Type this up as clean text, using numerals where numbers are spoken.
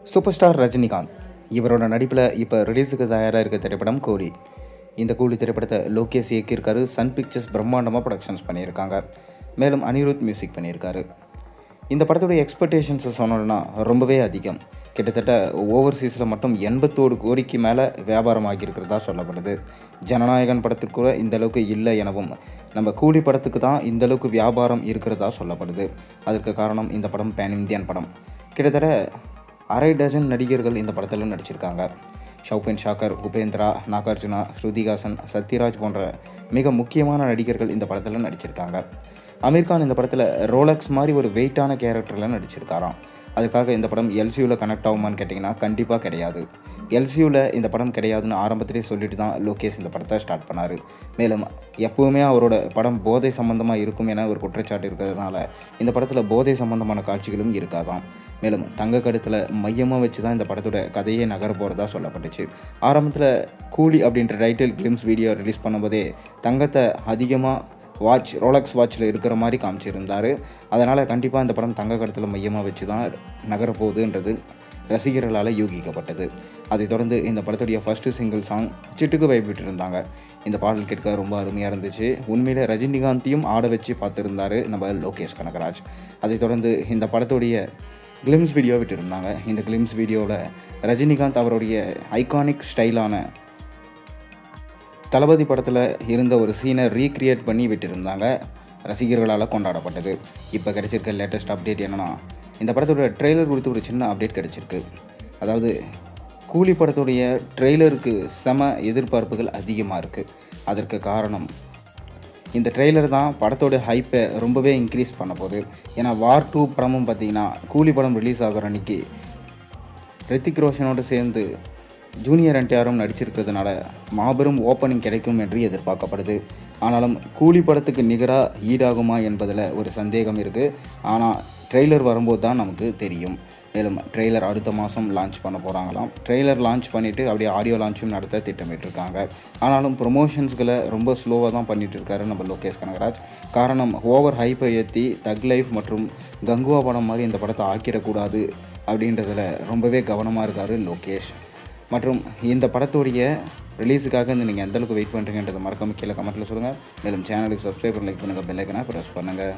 Super star Rajinikanth இவரோட நடிப்பில் இப்போ ரிலீஸுக்கு தயாராக இருக்க திரைப்படம் கூலி. இந்த கூலி திரைப்படத்தை லோகேஷ் இயக்கியிருக்காரு. சன் பிக்சர்ஸ் பிரம்மாண்டமாக ப்ரொடக்ஷன்ஸ் பண்ணியிருக்காங்க. மேலும் அனிருத் மியூசிக் பண்ணியிருக்காரு. இந்த படத்துடைய எக்ஸ்பெக்டேஷன்ஸை சொன்னோன்னா ரொம்பவே அதிகம். கிட்டத்தட்ட ஓவர்சீஸில் மட்டும் 81 கோடிக்கு மேலே வியாபாரம் ஆகியிருக்கிறதா சொல்லப்படுது. ஜனநாயகன் படத்துக்கு கூட இந்தளவுக்கு இல்லை எனவும் நம்ம கூலி படத்துக்கு தான் இந்தளவுக்கு வியாபாரம் இருக்கிறதா சொல்லப்படுது. அதற்கு காரணம் இந்த படம் பேன் இந்தியன் படம். கிட்டத்தட்ட அரை டஜன் நடிகர்கள் இந்த படத்தில் நடிச்சிருக்காங்க. ஷௌபின் ஷாக்கர், உபேந்திரா, நாகார்ஜுனா, ஸ்ருதிஹாசன், சத்யராஜ் போன்ற மிக முக்கியமான நடிகர்கள் இந்த படத்தில் நடிச்சிருக்காங்க. அமீர்கான் இந்த படத்தில் ரோலக்ஸ் மாதிரி ஒரு வெயிட்டான கேரக்டரில் நடிச்சிருக்காராம். அதுக்காக இந்த படம் எல்சியூவில் கனெக்ட் ஆகுமான்னு கேட்டிங்கன்னா கண்டிப்பாக கிடையாது. எல்சியூவில் இந்த படம் கிடையாதுன்னு ஆரம்பத்திலே சொல்லிட்டு தான் லோகேஷ் இந்த படத்தை ஸ்டார்ட் பண்ணார். மேலும் எப்போவுமே அவரோட படம் போதை சம்பந்தமாக இருக்கும் என ஒரு குற்றச்சாட்டு இருக்கிறதுனால இந்த படத்தில் போதை சம்பந்தமான காட்சிகளும் இருக்காதான். மேலும் தங்க கழுத்தில் மையமாக வச்சு தான் இந்த படத்தோட கதையே நகர போகிறதா சொல்லப்பட்டுச்சு. ஆரம்பத்தில் கூலி அப்படின்ற டைட்டில் கிளிம்ஸ் வீடியோ ரிலீஸ் பண்ணும்போதே தங்கத்தை அதிகமாக ரோலக்ஸ் வாட்சில் இருக்கிற மாதிரி காமிச்சிருந்தார். அதனால் கண்டிப்பாக இந்த படம் தங்க கழுத்தில் மையமாக வச்சு தான் நகரப்போகுதுன்றது ரசிகர்களால் யூகிக்கப்பட்டது. அதைத் தொடர்ந்து இந்த படத்துடைய ஃபஸ்ட்டு சிங்கிள் சாங் சிட்டுக்கு வைப்பிட்டு இருந்தாங்க. இந்த பாடல் கேட்க ரொம்ப அருமையாக இருந்துச்சு. உண்மையில் ரஜினிகாந்தையும் ஆட வச்சு பார்த்துருந்தார் நம்ம லோகேஷ் கனகராஜ். அதைத் தொடர்ந்து இந்த படத்துடைய கிளிம்ஸ் வீடியோ விட்டுருந்தாங்க. இந்த கிளிம்ஸ் வீடியோவில் ரஜினிகாந்த் அவருடைய ஐகானிக் ஸ்டைலான தளபதி படத்தில் இருந்த ஒரு சீனை ரீக்ரியேட் பண்ணி விட்டுருந்தாங்க. ரசிகர்களால் கொண்டாடப்பட்டது. இப்போ கிடைச்சிருக்க லேட்டஸ்ட் அப்டேட் என்னென்னா, இந்த படத்தோட ட்ரெய்லர் குறித்து ஒரு சின்ன அப்டேட் கிடச்சிருக்கு. அதாவது கூலி படத்துடைய ட்ரெய்லருக்கு செம எதிர்பார்ப்புகள் அதிகமாக இருக்குது. அதற்கு காரணம் இந்த ட்ரெய்லர் தான் படத்தோட ஹைப்பை ரொம்பவே இன்க்ரீஸ் பண்ண போகுது. ஏன்னா வார் 2 படமும் பார்த்திங்கன்னா கூலி படம் ரிலீஸ் ஆகிற அன்றைக்கி ரித்திக் ரோஷனோடு சேர்ந்து ஜூனியர் என்டிஆரும் நடிச்சிருக்கிறதுனால மாபெரும் ஓப்பனிங் கிடைக்கும் என்று எதிர்பார்க்கப்படுது. ஆனாலும் கூலி படத்துக்கு நிகராக ஈடாகுமா என்பதில் ஒரு சந்தேகம் இருக்குது. ஆனால் ட்ரெய்லர் வரும்போது தான் நமக்கு தெரியும். மேலும் ட்ரெய்லர் அடுத்த மாதம் லான்ச் பண்ண போகிறாங்களாம். ட்ரெய்லர் லான்ச் பண்ணிவிட்டு அப்படியே ஆடியோ லான்ச்சும் நடத்த திட்டமிட்டிருக்காங்க. ஆனாலும் ப்ரொமோஷன்ஸ்களை ரொம்ப ஸ்லோவாக தான் பண்ணிகிட்டு இருக்காரு நம்ம லோகேஷ் கனகராஜ். காரணம் ஓவர் ஹைப்பை ஏற்றி தக் லைஃப் மற்றும் கங்குவா படம் மாதிரி இந்த படத்தை ஆக்கிடக்கூடாது அப்படின்றதில் ரொம்பவே கவனமாக இருக்கார் லோகேஷ். மற்றும் இந்த படத்துடைய ரிலீஸுக்காக நீங்கள் எந்தளவுக்கு வெயிட் பண்ணுறீங்கன்றதை மறக்காம கீழே கமெண்ட்டில் சொல்லுங்கள். மேலும் சேனலுக்கு சப்ஸ்கிரைப் பண்ணி லைக் பண்ணுங்கள், பெல் ஐக்கனை ப்ரெஸ் பண்ணுங்கள்.